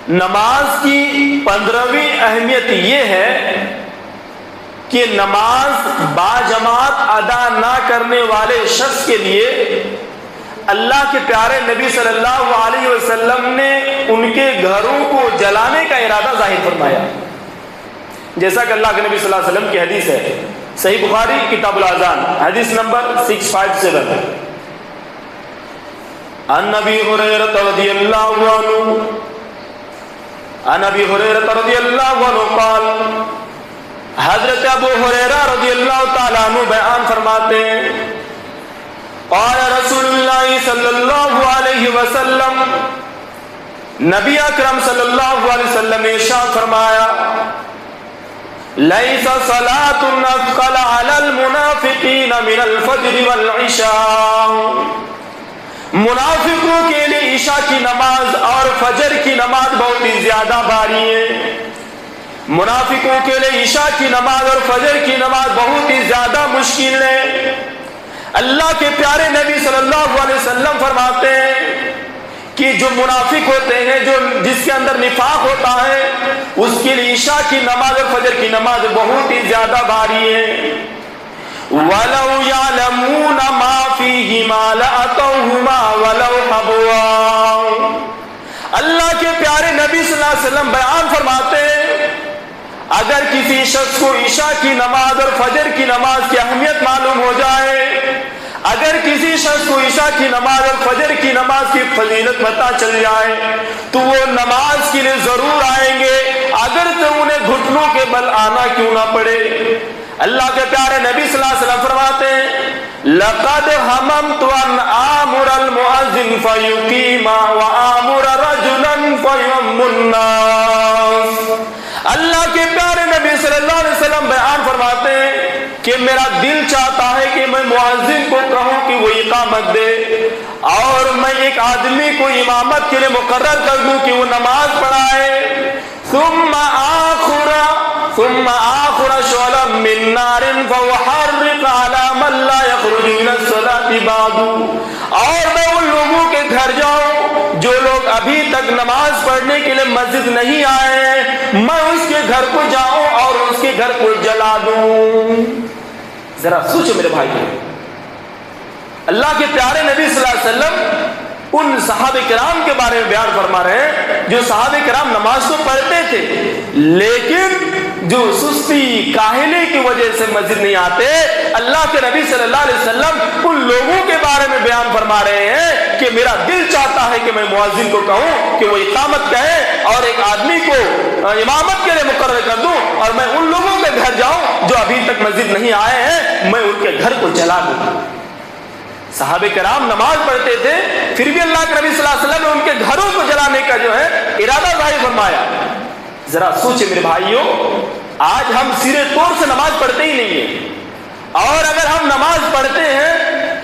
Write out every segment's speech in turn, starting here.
نماز کی 15ویں اہمیت یہ ہے کہ نماز باجماعت ادا نہ کرنے والے شخص کے لیے اللہ کے پیارے نبی صلی اللہ علیہ وسلم نے ان کے گھروں کو جلانے کا ارادہ ظاہر فرمایا، جیسا کہ اللہ کے نبی صلی اللہ علیہ وسلم کی حدیث ہے، صحیح بخاری کتاب الاذان حدیث نمبر 657، عن ابی ہریرہ رضی اللہ عنہ عن ابی ہریرہ رضی اللہ عنہ قال، حضرت ابو ہریرہ رضی اللہ تعالیٰ عنہ بیان فرماتے ہیں، قال رسول اللہ صلی اللہ علیہ وسلم، نبی اکرم صلی اللہ علیہ وسلم نے ارشاد فرمایا، لیس صلاة اثقل علی المنافقین من الفجر والعشاء، منافقوں کے لیے عشاء کی نماز اور فجر کی نماز بہت ہی زیادہ بھاری ہے، منافقوں کے لیے عشاء کی نماز اور فجر کی نماز بہت ہی زیادہ مشکل ہے۔ اللہ کے پیارے نبی صلی اللہ علیہ وسلم فرماتے ہیں کہ جو منافق ہوتے ہیں، جو جس کے اندر نفاق ہوتا ہے، اس کے لیے عشاء کی نماز اور فجر کی نماز بہت ہی زیادہ بھاری ہے۔ وَلَوْ يَعْلَمُونَ مَا فِيهِمَا لَأَتَوْهُمَا وَلَوْ حَبْوًا، اللہ کے پیارے نبی صلی اللہ علیہ وسلم بیان فرماتے ہیں، اگر کسی شخص کو عشاء کی نماز اور فجر کی نماز کی اہمیت معلوم ہو جائے، اگر کسی شخص کو عشاء کی نماز اور فجر کی نماز کی فضیلت پتہ چل جائے تو وہ نماز کے لیے ضرور آئیں گے، اگر تو انہیں گھٹنوں کے بل آنا کیوں نہ پڑے۔ اللہ کے پیارے نبی صلی اللہ علیہ وسلم فرماتے ہیں، لَقَدْ هَمَمْتُ أَنْ آمُرَ الْمُؤَذِّنَ فَيُقِيمَ وَآمُرَ رَجُلًا فَيُؤَمُّ النَّاسَ، اللہ کے پیارے نبی صلی اللہ علیہ وسلم بیان فرماتے ہیں کہ میرا دل چاہتا ہے کہ میں مؤذن کو کہوں کہ وہ اقامت دے، اور میں ایک آدمی کو امامت کے لیے مقرر کر دوں کہ وہ نماز پڑھائے، ثم آخر شعلا من نار فوحرق على من لا يخرج من الصلاة بعد، اور میں ان لوگوں کے گھر جاؤں جو لوگ ابھی تک نماز پڑھنے کے لیے مسجد نہیں آئے ہیں، میں اس کے گھر کو جاؤں اور اس کے گھر کو جلا دوں۔ ذرا سوچو میرے بھائی، اللہ کے پیارے نبی صلی اللہ علیہ وسلم ان صحابہ کرام کے بارے میں بیان فرما رہے ہیں جو صحابہ کرام نماز تو پڑھتے تھے لیکن جو سستی کاہلی کی وجہ سے مسجد نہیں آتے، اللہ کے نبی صلی اللہ علیہ وسلم ان لوگوں کے بارے میں بیان فرما رہے ہیں کہ میرا دل چاہتا ہے کہ میں مؤذن کو کہوں کہ وہ اقامت کہے اور ایک آدمی کو امامت کے لیے مقرر کر دوں، اور میں ان لوگوں کے گھر جاؤں جو ابھی تک مسجد نہیں آئے ہیں، میں ان کے گھر کو جلا دوں۔ صحابہ کرام نماز پڑھتے تھے، پھر بھی اللہ کے نبی صلی اللہ علیہ وسلم نے ان کے گھروں کو جلانے کا جو ہے ارادہ ظاہر فرمایا۔ ذرا سوچے میرے بھائیوں، آج ہم سرے طور سے نماز پڑھتے ہی نہیں ہیں، اور اگر ہم نماز پڑھتے ہیں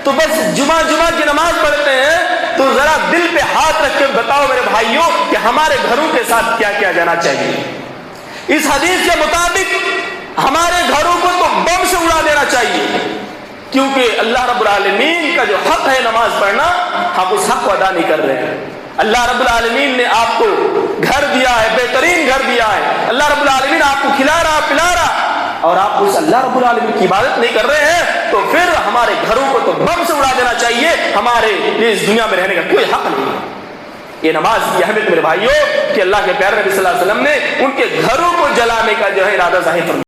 تو بس جمعہ کی نماز پڑھتے ہیں، تو ذرا دل پہ ہاتھ رکھ کے بتاؤ میرے بھائیوں کہ ہمارے گھروں کے ساتھ کیا کیا جانا چاہیے۔ اس حدیث کے مطابق ہمارے گھروں کو تو بم سے اڑا دینا چاہیے، کیونکہ اللہ رب العالمین کا جو حق ہے نماز پڑھنا، ہم اس حق کو ادا نہیں کر رہے ہیں۔ اللہ رب العالمین نے آپ کو گھر دیا ہے، بہترین گھر دیا ہے، اللہ رب العالمین آپ کو کھلا رہا پلا رہا، اور آپ اس اللہ رب العالمین کی عبادت نہیں کر رہے ہیں، تو پھر ہمارے گھروں کو تو بم سے اڑا دینا چاہیے، ہمارے لیے اس دنیا میں رہنے کا کوئی حق نہیں ہے۔ یہ نماز کی اہمیت میرے بھائیوں کہ اللہ کے پیارے نبی صلی اللہ علیہ وسلم نے ان کے گھروں کو جلانے کا جو ہے ارادہ ظاہر فرمایا۔